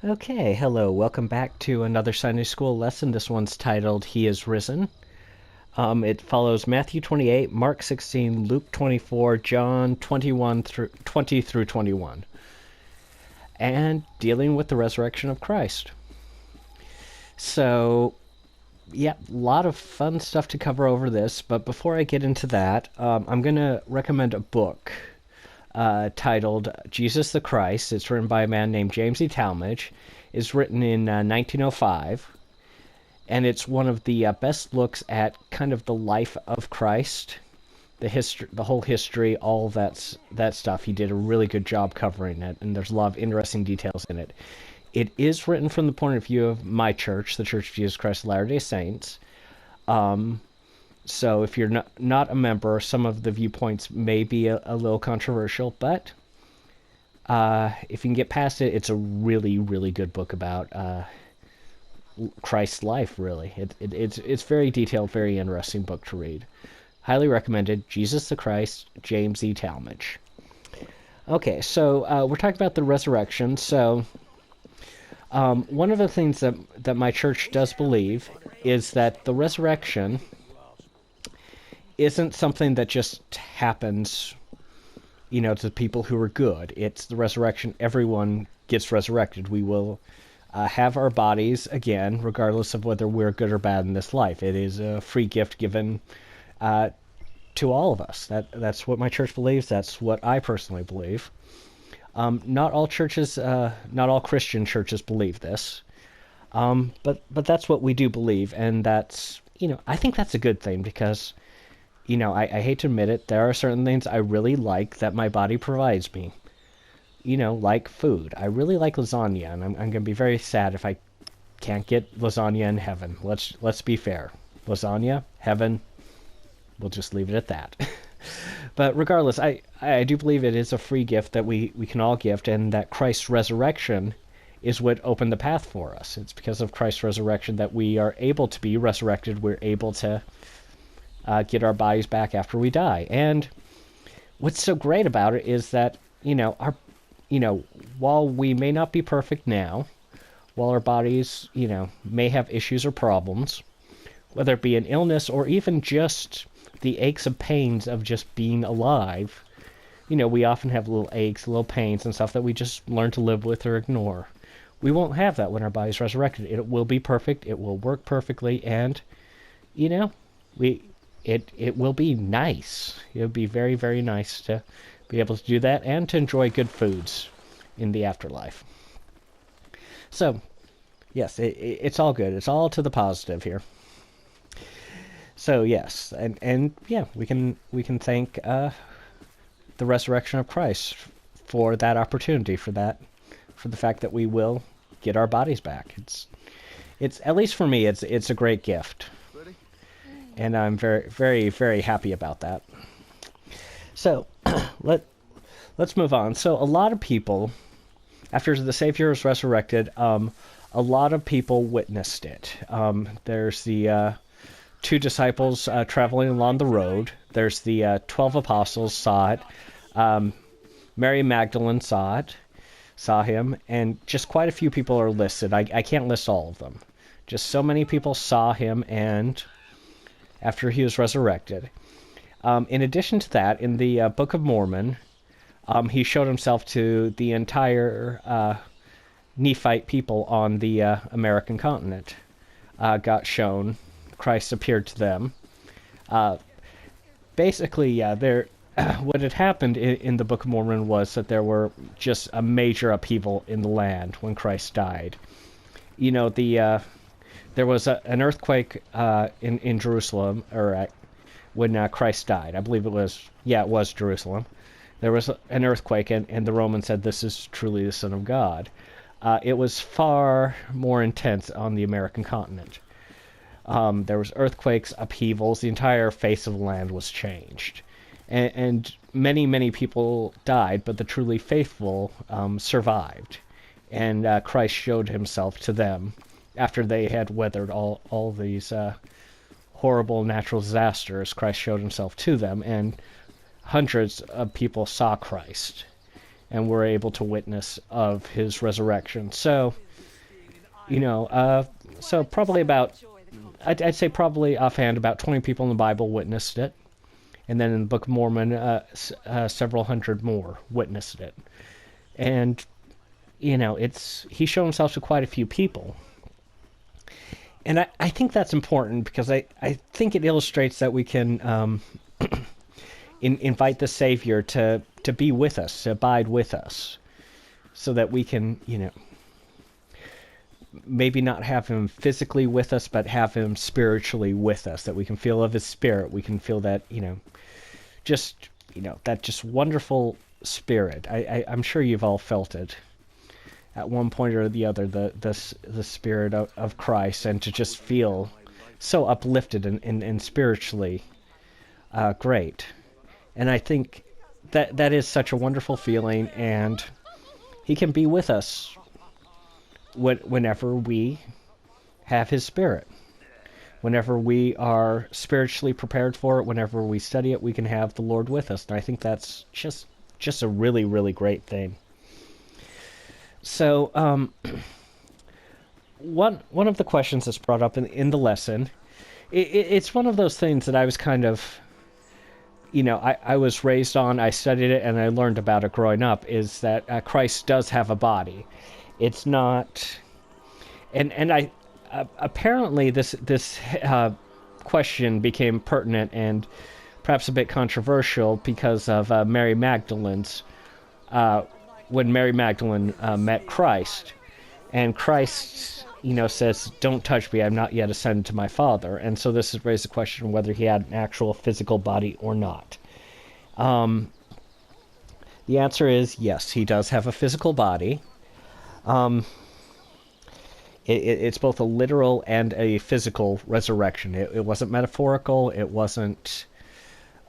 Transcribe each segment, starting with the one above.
Okay, hello. Welcome back to another Sunday school lesson. This one's titled He is Risen. It follows Matthew 28, Mark 16, Luke 24, John 21 through 20 through 21, and dealing with the resurrection of Christ. So, yeah, a lot of fun stuff to cover over this, but before I get into that, I'm going to recommend a book titled Jesus the Christ. It's written by a man named James E. Talmage. It's written in 1905, and it's one of the best looks at kind of the life of Christ, the history, the whole history, all that stuff. He did a really good job covering it, and there's a lot of interesting details in it. It is written from the point of view of my church, the Church of Jesus Christ of Latter-day Saints. So if you're not a member, some of the viewpoints may be a little controversial, but if you can get past it, it's a really, really good book about Christ's life, really. It's very detailed, very interesting book to read. Highly recommended. Jesus the Christ, James E. Talmage. Okay, so we're talking about the resurrection. So one of the things that my church does believe is that the resurrection isn't something that just happens, to people who are good. It's the resurrection. Everyone gets resurrected. We will have our bodies again, regardless of whether we're good or bad in this life. It is a free gift given to all of us. That's what my church believes. That's what I personally believe. Not all churches, not all Christian churches believe this, but that's what we do believe, and that's I think that's a good thing because I hate to admit it, there are certain things I really like that my body provides me. Like food. I really like lasagna, and I'm going to be very sad if I can't get lasagna in heaven. Let's be fair. Lasagna, heaven, we'll just leave it at that. But regardless, I do believe it is a free gift that we can all gift, and that Christ's resurrection is what opened the path for us. It's because of Christ's resurrection that we are able to be resurrected. We're able to get our bodies back after we die. And what's so great about it is that while we may not be perfect now, while our bodies may have issues or problems, whether it be an illness or even just the aches and pains of just being alive, we often have little aches, little pains and stuff that we just learn to live with or ignore. We won't have that when our body's resurrected. It will be perfect. It will work perfectly, and we it will be nice. It'll be very, very nice to be able to do that and to enjoy good foods in the afterlife. So, yes, it's all good. It's all to the positive here. So yes, and yeah, we can thank the resurrection of Christ for that opportunity, for the fact that we will get our bodies back. It's at least for me, it's a great gift, and I'm very, very, very happy about that. So let's move on. So a lot of people, after the Savior was resurrected, a lot of people witnessed it. There's the two disciples traveling along the road. There's the 12 apostles saw it. Mary Magdalene saw him, and just quite a few people are listed. I can't list all of them. Just so many people saw him, and after he was resurrected. In addition to that, in the Book of Mormon, he showed himself to the entire Nephite people on the American continent. Got shown. Christ appeared to them. Basically, yeah, what had happened in the Book of Mormon was that there were just a major upheaval in the land when Christ died. There was an earthquake in Jerusalem, or when Christ died. I believe it was Jerusalem. There was an earthquake, and the Romans said, "This is truly the Son of God." It was far more intense on the American continent. There was earthquakes, upheavals. The entire face of the land was changed, and many, many people died, but the truly faithful survived, and Christ showed himself to them after they had weathered all these horrible natural disasters. Christ showed himself to them, and hundreds of people saw Christ and were able to witness of his resurrection. So So probably I'd say probably offhand about 20 people in the Bible witnessed it. And then in the Book of Mormon, several hundred more witnessed it. And, he showed himself to quite a few people. And I think that's important because I think it illustrates that we can invite the Savior to be with us, to abide with us, so that we can, maybe not have him physically with us, but have him spiritually with us, that we can feel of his spirit. We can feel that, that just wonderful spirit. I'm sure you've all felt it at one point or the other, the spirit of Christ, and to just feel so uplifted and spiritually great. And I think that is such a wonderful feeling, and he can be with us whenever we have his spirit. Whenever we are spiritually prepared for it, whenever we study it, we can have the Lord with us. And I think that's just a really, really great thing. So, one of the questions that's brought up in the lesson, it's one of those things that I was kind of, I was raised on, I studied it, and I learned about it growing up, is that Christ does have a body. It's not, and I apparently this question became pertinent and perhaps a bit controversial because of Mary Magdalene's when Mary Magdalene met Christ, and Christ, says, "Don't touch me, I'm not yet ascended to my Father." And so this has raised the question whether he had an actual physical body or not. The answer is yes, he does have a physical body. It's both a literal and a physical resurrection. It wasn't metaphorical. It wasn't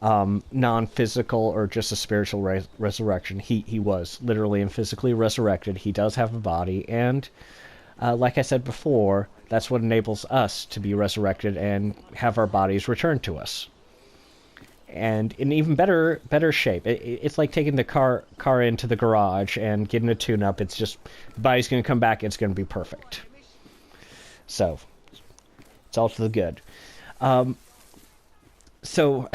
non-physical or just a spiritual resurrection. He was literally and physically resurrected. He does have a body, and like I said before, that's what enables us to be resurrected and have our bodies returned to us. And in even better shape. It's like taking the car into the garage and getting a tune-up. It's just, the body's going to come back, it's going to be perfect. So, it's all to the good. So,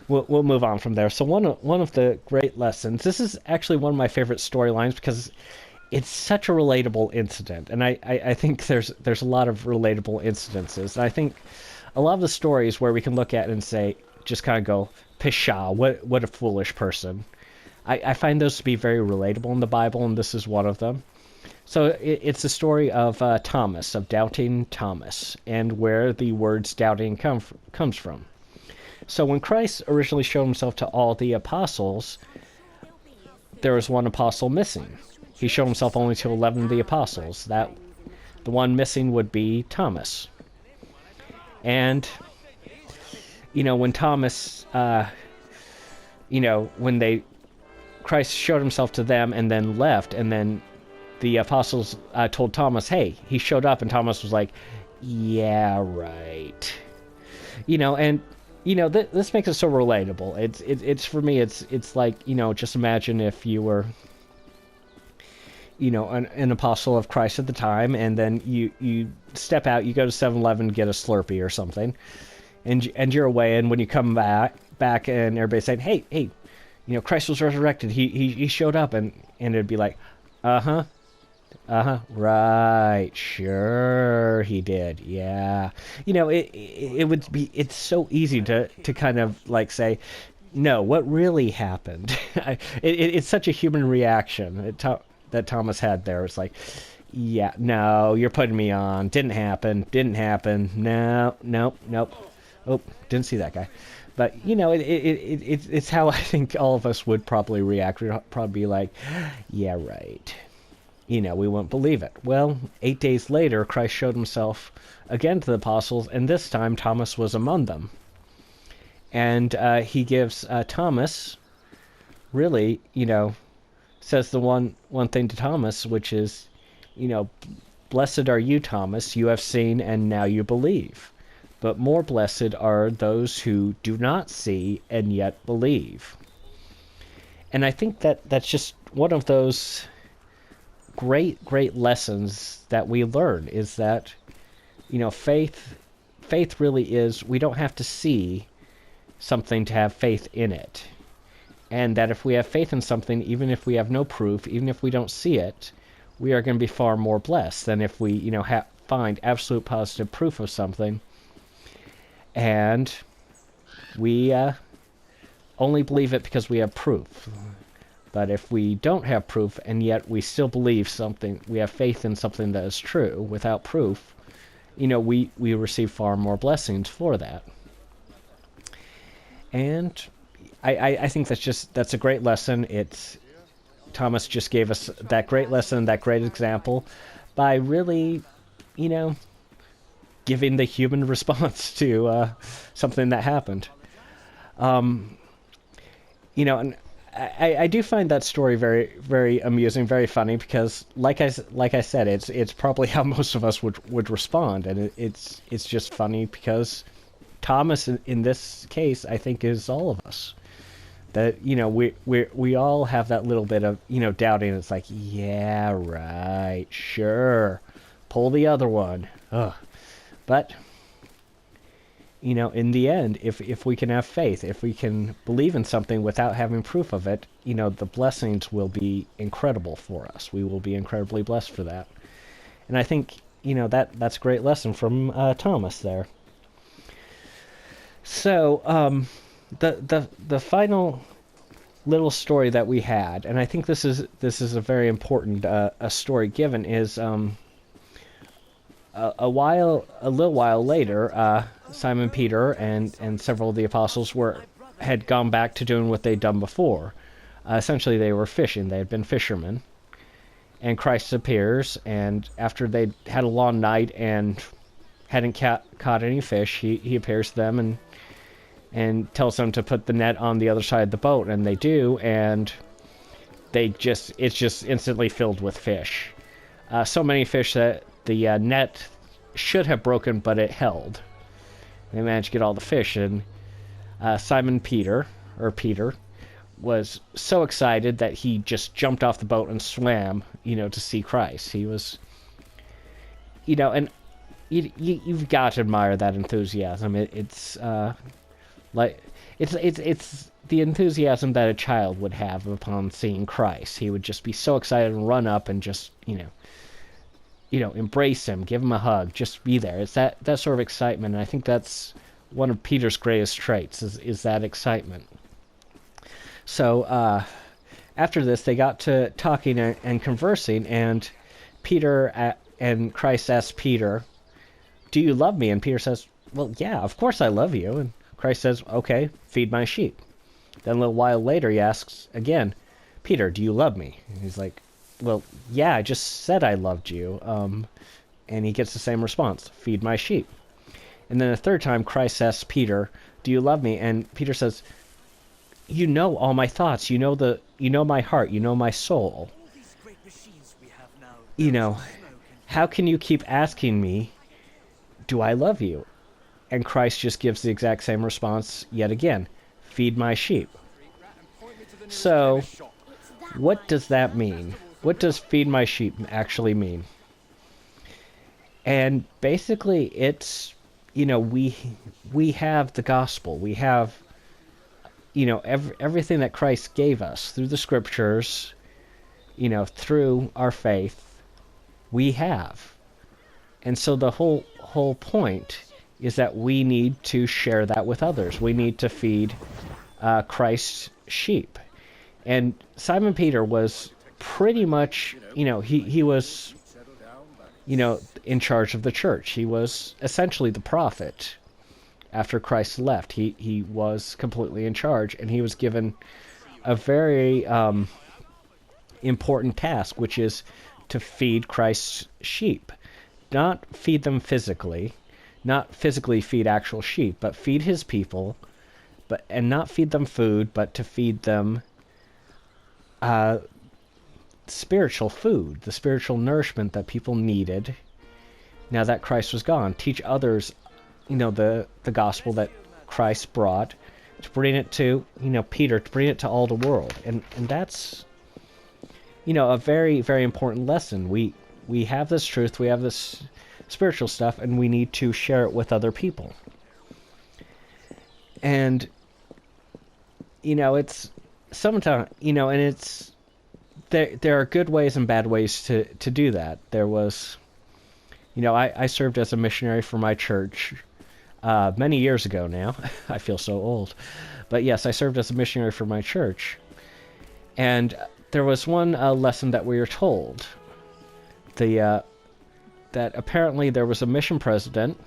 we'll move on from there. So one of the great lessons, this is actually one of my favorite storylines because it's such a relatable incident. And I think there's a lot of relatable incidences. And I think a lot of the stories where we can look at it and say, just kind of go, pshaw, what a foolish person. I find those to be very relatable in the Bible, and this is one of them. So it's the story of Thomas, of doubting Thomas, and where the words doubting comes from. So when Christ originally showed himself to all the apostles, there was one apostle missing. He showed himself only to 11 of the apostles. That the one missing would be Thomas. And when Thomas, when Christ showed himself to them and then left, and then the apostles told Thomas, hey, he showed up, and Thomas was like, yeah, right. This makes it so relatable. It's for me, it's like, just imagine if you were, an apostle of Christ at the time, and then you step out, you go to 7-Eleven, get a Slurpee or something, and you're away, and when you come back and everybody's saying, hey, Christ was resurrected, he showed up, and it'd be like, right, sure he did, yeah. It would be, it's so easy to kind of like say, no, what really happened? It's such a human reaction that Thomas had there. It's like, yeah, no, you're putting me on, didn't happen, nope. Oh, didn't see that guy. But, it's how I think all of us would probably react. We'd probably be like, yeah, right. We wouldn't believe it. Well, 8 days later, Christ showed himself again to the apostles, and this time Thomas was among them. And he gives Thomas, really, says the one thing to Thomas, which is, blessed are you, Thomas, you have seen and now you believe. But more blessed are those who do not see and yet believe. And I think that's just one of those great lessons that we learn is that, faith really is, we don't have to see something to have faith in it. And that if we have faith in something, even if we have no proof, even if we don't see it, we are going to be far more blessed than if we, find absolute positive proof of something and we only believe it because we have proof. But if we don't have proof and yet we still believe something, we have faith in something that is true without proof, we receive far more blessings for that. And I think that's a great lesson. Thomas just gave us that great lesson, that great example, by really, giving the human response to something that happened. And I do find that story very, very amusing, very funny, because like I said, it's probably how most of us would respond, and it's just funny because Thomas in this case, I think, is all of us. That we all have that little bit of doubting. It's like, yeah, right, sure, pull the other one. Ugh. But in the end, if we can have faith, if we can believe in something without having proof of it, the blessings will be incredible for us. We will be incredibly blessed for that. And I think that's a great lesson from Thomas there. So the final little story that we had, and I think this is a very important a story given, is a little while later, Simon Peter and several of the apostles had gone back to doing what they'd done before. Essentially, they were fishing. They had been fishermen, and Christ appears, and after they'd had a long night and hadn't caught any fish, he appears to them and tells them to put the net on the other side of the boat, and they do, and it's just instantly filled with fish. So many fish that the net should have broken, but it held. They managed to get all the fish, and Simon Peter was so excited that he just jumped off the boat and swam, to see Christ. He was, and you've got to admire that enthusiasm. It's the enthusiasm that a child would have upon seeing Christ. He would just be so excited and run up and just, embrace him, give him a hug, just be there. It's that sort of excitement, and I think that's one of Peter's greatest traits, is that excitement. So after this, they got to talking and conversing, and and Christ asked Peter, "Do you love me?" And Peter says, "Well, yeah, of course I love you." And Christ says, "Okay, feed my sheep." Then a little while later, he asks again, "Peter, do you love me?" And he's like, "Well, yeah, I just said I loved you." And he gets the same response, "Feed my sheep." And then a third time, Christ asks Peter, "Do you love me?" And Peter says, "You know all my thoughts. You know my heart. You know my soul. How can you keep asking me, do I love you?" And Christ just gives the exact same response yet again, "Feed my sheep." So, what does that mean? What does feed my sheep actually mean? And basically, it's, we have the gospel. We have, everything that Christ gave us through the scriptures, through our faith, we have. And so the whole point is that we need to share that with others. We need to feed Christ's sheep. And Simon Peter was pretty much, he was, in charge of the church. He was essentially the prophet. After Christ left, he was completely in charge, and he was given a very important task, which is to feed Christ's sheep. Not feed them physically, not physically feed actual sheep, but feed his people, and not feed them food, but to feed them spiritual food, the spiritual nourishment that people needed now that Christ was gone. Teach others, the gospel that Christ brought, to bring it to, Peter, to bring it to all the world. And a very, very important lesson. We have this truth, we have this spiritual stuff, and we need to share it with other people. And, it's sometimes, and it's, there are good ways and bad ways to do that. There was, I served as a missionary for my church many years ago now. I feel so old. But yes, I served as a missionary for my church. And there was one lesson that we were told. That apparently there was a mission president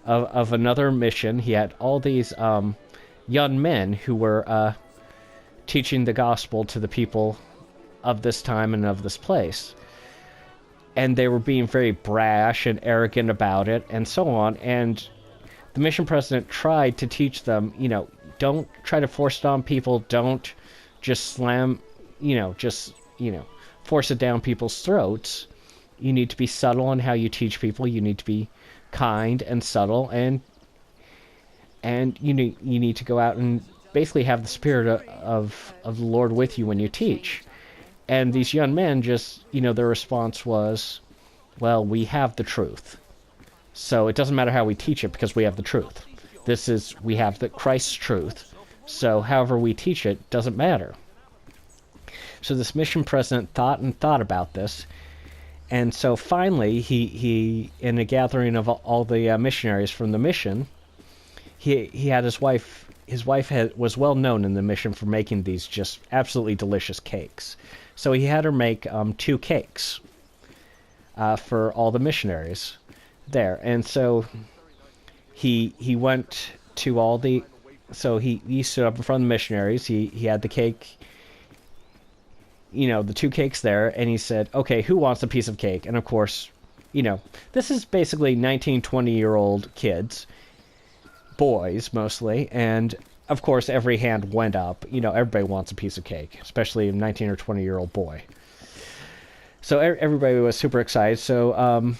of another mission. He had all these young men who were teaching the gospel to the people of this time and of this place. And they were being very brash and arrogant about it and so on. And the mission president tried to teach them, don't try to force it on people. Don't just slam, force it down people's throats. You need to be subtle in how you teach people. You need to be kind and subtle, and you need to go out and basically have the spirit of the Lord with you when you teach. And these young men just, their response was, well, we have the truth. So it doesn't matter how we teach it because we have the truth. We have the Christ's truth. So however we teach it doesn't matter. So this mission president thought about this. And so finally, he in a gathering of all the missionaries from the mission, he had his wife. His wife was well known in the mission for making these just absolutely delicious cakes. So he had her make 2 cakes for all the missionaries there. And so he went to all the... So he stood up in front of the missionaries. He had the cake... the 2 cakes there, and he said, okay, who wants a piece of cake? And of course, this is basically 19, 20-year-old kids, boys mostly, and of course every hand went up. Everybody wants a piece of cake, especially a 19 or 20-year-old boy. So everybody was super excited. So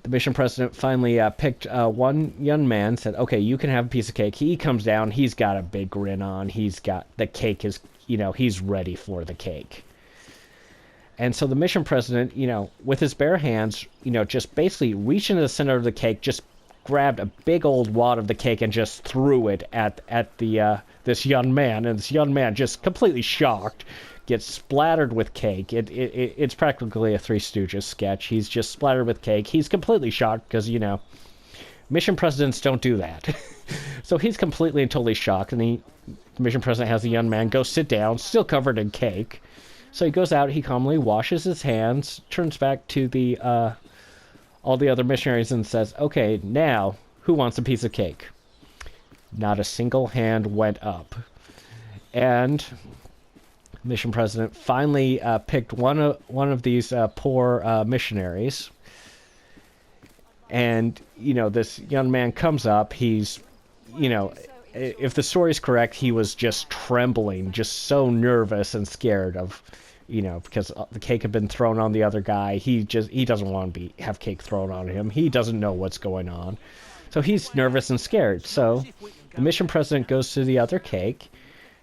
the mission president finally picked one young man, said, okay, you can have a piece of cake. He comes down, he's got a big grin on, he's got, the cake is, he's ready for the cake. And so the mission president, with his bare hands, just basically reached into the center of the cake, just grabbed a big old wad of the cake and just threw it at the this young man. And this young man, just completely shocked, gets splattered with cake. It's practically a Three Stooges sketch. He's just splattered with cake. He's completely shocked because, mission presidents don't do that. So he's completely and totally shocked. And the mission president has the young man go sit down, still covered in cake. So he goes out, he calmly washes his hands, turns back to the all the other missionaries and says, okay, now, who wants a piece of cake? Not a single hand went up. And mission president finally picked one of these poor missionaries. And, this young man comes up, he's, if the story's correct, he was just trembling, just so nervous and scared of, because the cake had been thrown on the other guy. He doesn't want to have cake thrown on him. He doesn't know what's going on. So he's nervous and scared. So the mission president goes to the other cake,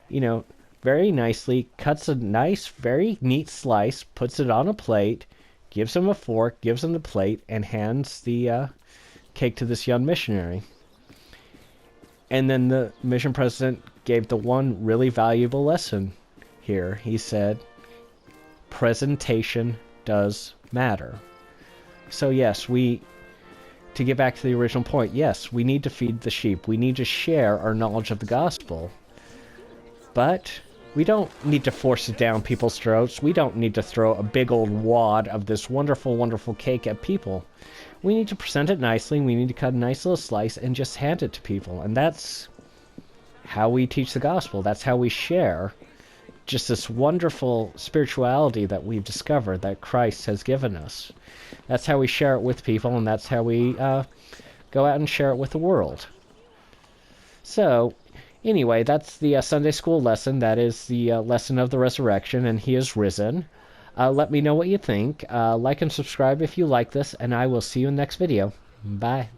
very nicely, cuts a nice, very neat slice, puts it on a plate, gives him a fork, gives him the plate, and hands the cake to this young missionary. And then the mission president gave the one really valuable lesson here. He said, presentation does matter. So yes, to get back to the original point, yes, we need to feed the sheep. We need to share our knowledge of the gospel. But we don't need to force it down people's throats. We don't need to throw a big old wad of this wonderful, wonderful cake at people. We need to present it nicely. We need to cut a nice little slice and just hand it to people. And that's how we teach the gospel. That's how we share just this wonderful spirituality that we've discovered that Christ has given us. That's how we share it with people, and that's how we go out and share it with the world. So, anyway, that's the Sunday school lesson. That is the lesson of the resurrection, and he is risen. Let me know what you think. Like and subscribe if you like this, and I will see you in the next video. Bye.